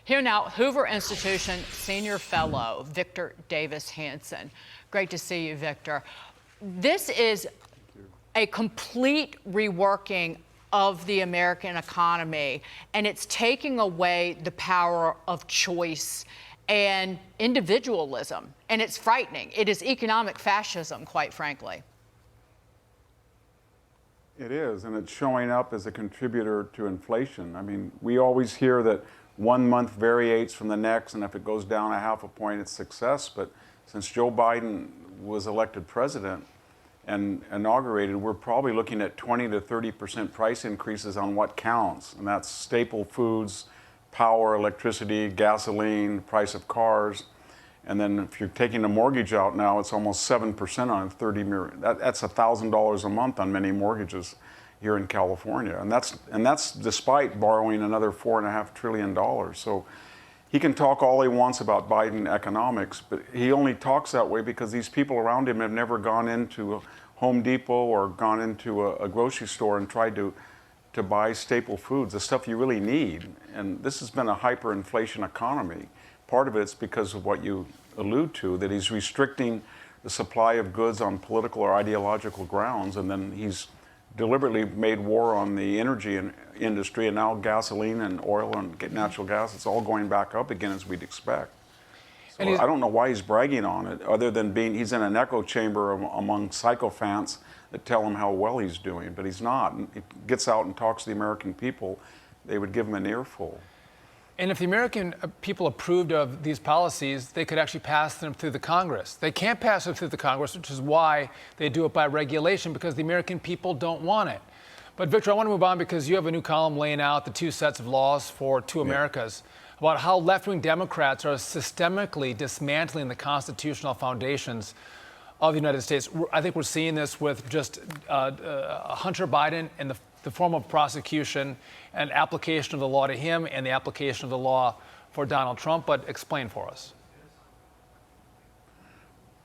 Here now, Hoover Institution Senior Fellow, Victor Davis Hanson. Great to see you, Victor. This is a complete reworking of the American economy, and it's taking away the power of choice and individualism, and it's frightening. It is economic fascism, quite frankly. It is, and it's showing up as a contributor to inflation. I mean, we always hear that 1 month variates from the next, and if it goes down a half a point, it's success. But since Joe Biden was elected president and inaugurated, we're probably looking at 20 to 30% price increases on what counts, and that's staple foods, power, electricity, gasoline, price of cars. And then if you're taking a mortgage out now, it's almost 7% on 30 million. That's $1,000 a month on many mortgages here in California. And that's despite borrowing another $4.5 trillion. So he can talk all he wants about Biden economics, but he only talks that way because these people around him have never gone into a Home Depot or gone into a grocery store and tried to buy staple foods, the stuff you really need. And this has been a hyperinflation economy. Part of it's because of what you allude to, that he's restricting the supply of goods on political or ideological grounds, and then he's deliberately made war on the energy industry, and now gasoline and oil and natural gas, it's all going back up again as we'd expect. So I don't know why he's bragging on it, other than he's in an echo chamber among sycophants that tell him how well he's doing, but he's not. And he gets out and talks to the American people, they would give him an earful. And if the American people approved of these policies, they could actually pass them through the Congress. They can't pass them through the Congress, which is why they do it by regulation, because the American people don't want it. But Victor, I want to move on because you have a new column laying out the two sets of laws for two Americas, about how left-wing Democrats are systemically dismantling the constitutional foundations of the United States. I think we're seeing this with just Hunter Biden and the form of prosecution and application of the law to him and the application of the law for Donald Trump. But explain for us.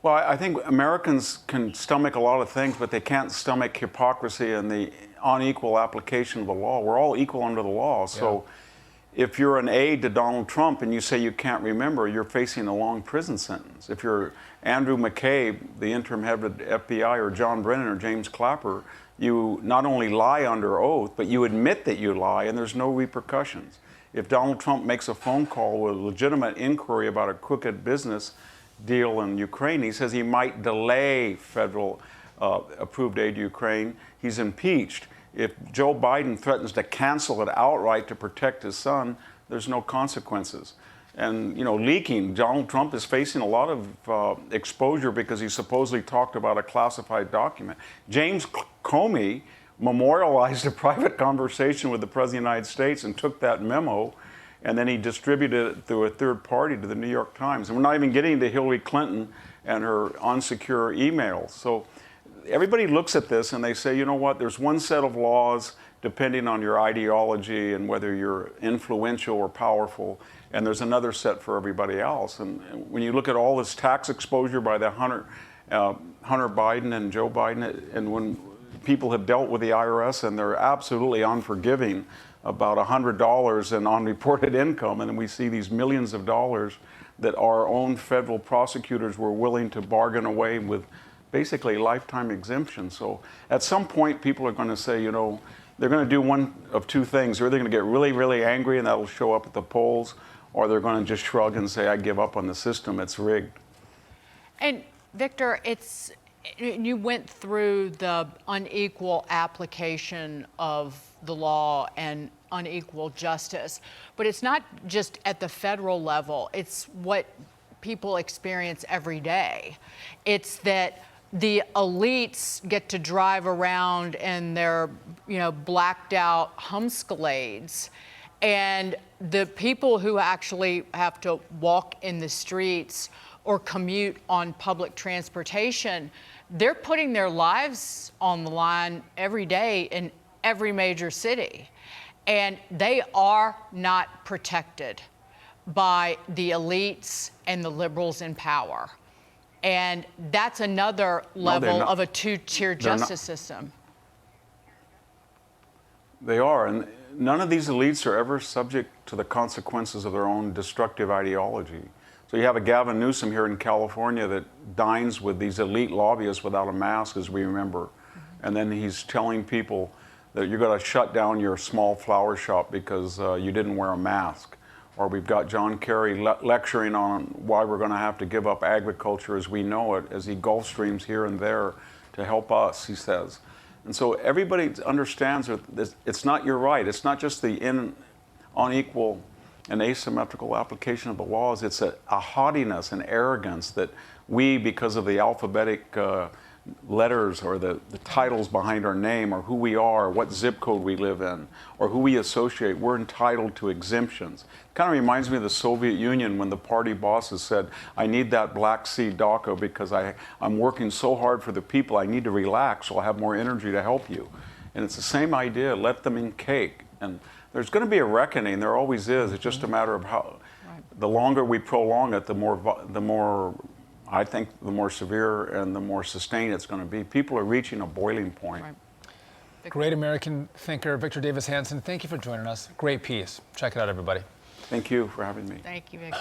Well, I think Americans can stomach a lot of things, but they can't stomach hypocrisy and the unequal application of the law. We're all equal under the law. So if you're an aide to Donald Trump and you say you can't remember, you're facing a long prison sentence. If you're Andrew McCabe, the interim head of the FBI, or John Brennan or James Clapper, you not only lie under oath, but you admit that you lie, and there's no repercussions. If Donald Trump makes a phone call with a legitimate inquiry about a crooked business deal in Ukraine, he says he might delay federal approved aid to Ukraine, he's impeached. If Joe Biden threatens to cancel it outright to protect his son, there's no consequences. And, leaking, Donald Trump is facing a lot of exposure because he supposedly talked about a classified document. James Comey memorialized a private conversation with the President of the United States and took that memo, and then he distributed it through a third party to the New York Times. And we're not even getting to Hillary Clinton and her unsecure emails. So everybody looks at this and they say, you know what, there's one set of laws depending on your ideology and whether you're influential or powerful, and there's another set for everybody else. And when you look at all this tax exposure by the Hunter Biden and Joe Biden, and when people have dealt with the IRS and they're absolutely unforgiving about $100 in unreported income, and then we see these millions of dollars that our own federal prosecutors were willing to bargain away with basically lifetime exemption. So at some point, people are going to say, they're going to do one of two things. They're either going to get really, really angry, and that'll show up at the polls, or they're going to just shrug and say, I give up on the system, it's rigged. And Victor, you went through the unequal application of the law and unequal justice, but it's not just at the federal level. It's what people experience every day. It's that the elites get to drive around in their, blacked out Humscalades, and the people who actually have to walk in the streets or commute on public transportation, they're putting their lives on the line every day in every major city. And they are not protected by the elites and the liberals in power. And that's another level of a two-tier justice system. They are, and none of these elites are ever subject to the consequences of their own destructive ideology. So you have a Gavin Newsom here in California that dines with these elite lobbyists without a mask, as we remember. And then he's telling people that you're going to shut down your small flower shop because you didn't wear a mask. Or we've got John Kerry lecturing on why we're going to have to give up agriculture as we know it, as he Gulf streams here and there to help us, he says. And so everybody understands that it's not your right. It's not just the unequal and asymmetrical application of the laws. It's a haughtiness and arrogance that we, because of the alphabetic letters or the titles behind our name or who we are, or what zip code we live in, or who we associate, we're entitled to exemptions. It kind of reminds me of the Soviet Union when the party bosses said, I need that Black Sea DACA because I'm working so hard for the people, I need to relax so I'll have more energy to help you. And it's the same idea, let them in cake. And there's going to be a reckoning, there always is. It's just a matter of how, the longer we prolong it, the more I think the more severe and the more sustained it's going to be. People are reaching a boiling point. Right. Great American thinker, Victor Davis Hanson. Thank you for joining us. Great piece. Check it out, everybody. Thank you for having me. Thank you, Victor.